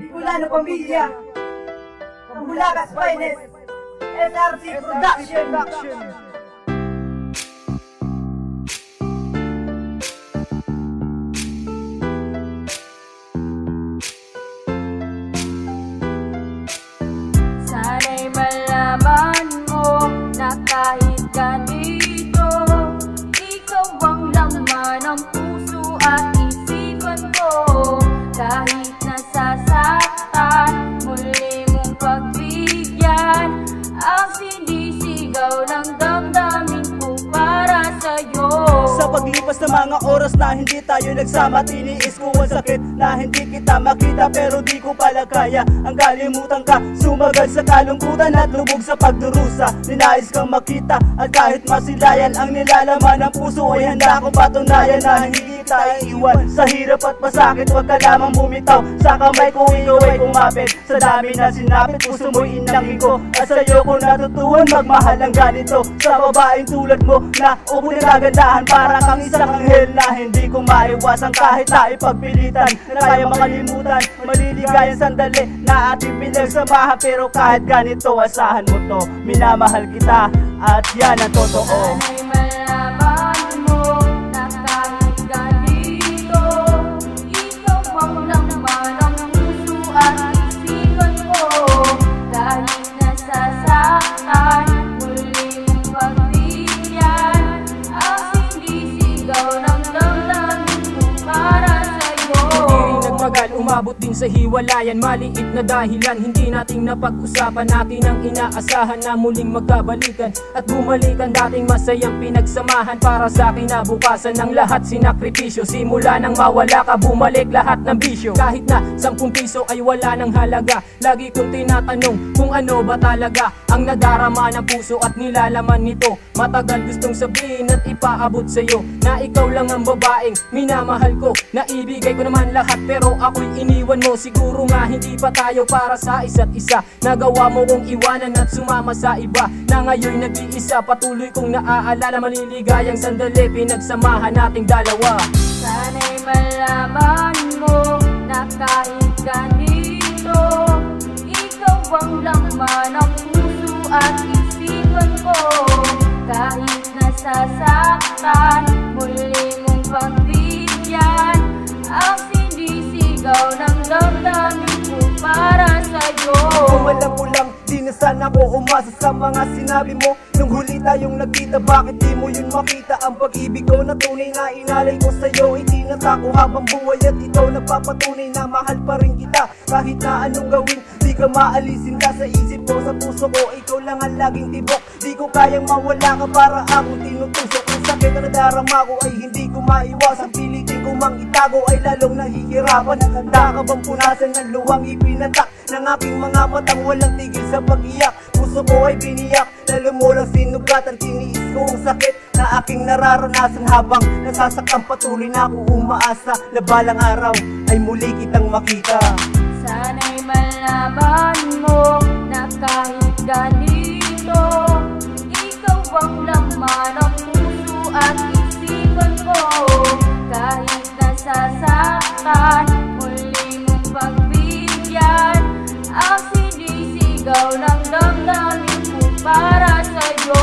Bicolano Pamilya, Bulagas Finest, SRC Production. Sana'y malaman mo na kahit ganito, ikaw ang laman ng puso at isipan ko. Kahit nasasaktan, muli mong pagbigyan ang sinisigaw ng damdamin ko para sa'yo. Sa paglipas ng mga oras na hindi tayo nagsama, tiniis ko ang sakit na hindi kita makita, pero di ko pala kaya ang kalimutan ka. Sumagal sa kalungkutan at lubog sa pagdurusa. Ninais kang makita at kahit masilayan ang nilalaman ng puso, ay handa kong patunayan na hindi kita iiwan. Sa hirap at pasakit, wag ka lamang bumitaw. Sa kamay ko ikaw ay kumapit. Sa dami na sinapit, puso mo'y inangin ko. At sa'yo ko natutuhan magmahal ng ganito. Sa babaeng tulad mo na upo ng kagandahan, para kang isang anghel na hindi ko maiwasan kahit na ipagpilitan. Na kaya makalimutan, maliligayan sandali na ating pinagsamahan. Pero kahit ganito, asahan mo to, minamahal kita at yan ang totoo. Sana'y malaman mo na kahit ganito, ikaw ang laman ng puso at isipan ko. Kahit nasasaktan, muli mong pagbigyan ang sinisigaw ng damdamin ko para sa'yo. Nagmagal, umabot din sa hiwalayan. Maliit na dahilan, hindi nating napag-usapan. Natin ang inaasahan na muling magkabalikan at bumalikan dating masayang pinagsamahan. Para sa kinabukasan ng lahat sinakripisyo. Simula nang mawala ka, bumalik lahat ng bisyo. Kahit na 10 piso ay wala ng halaga, lagi kong tinatanong kung ano ba talaga ang nadarama ng puso at nilalaman nito. Matagal gustong sabihin at ipaabot sa'yo na ikaw lang ang babaeng minamahal ko. Naibigay ko naman lahat pero ako'y iniwan mo. Siguro nga hindi pa tayo para sa isa't isa. Nagawa mo kong iwanan at sumama sa iba na ngayon'y nag-iisa. Patuloy kong naaalala maliligayang sandali pinagsamahan nating dalawa. Sana'y malaman mo na kahit ganito, ikaw ang laman ng puso at isipan ko. Kahit nasasaktan, muli mong pagbigyan ang sinisigaw ng damdamin ko para sa'yo. Kung alam mo lang, di na sana ako umasa sa mga sinabi mo. Nung huli tayong nagkita, bakit di mo yun makita? Ang pag-ibig ko na tunay na inalay ko sa'yo, hindi natako habang buhay. At ikaw nagpapatunay na mahal pa rin kita. Kahit na anong gawin, di ka maalisin ka sa isip ko, sa puso ko. Ikaw lang ang laging tibok, di ko kayang mawala ka para akong tinutusok. Ang sakit na nadarama ko ay hindi ko maiwasan. Pilitin ko mang itago ay lalong nahihirapan. Handa ka bang punasan ng luwang ipinatak ng aking mga matang walang tigil sa pag-iyak? Puso ko ay biniyak, lalo mo lang sinugatan. Tiniis ko ang sakit na aking nararanasan habang nasasaktan. Patuloy na ako umaasa na balang araw ay muli kitang makita. Sana'y malaman mo na kahit ganito, ikaw ang laman ng puso at isipan ko. Kahit nasasaktan, muli mong pagbigyan ang sinisigaw ng damdamin ko para sa'yo.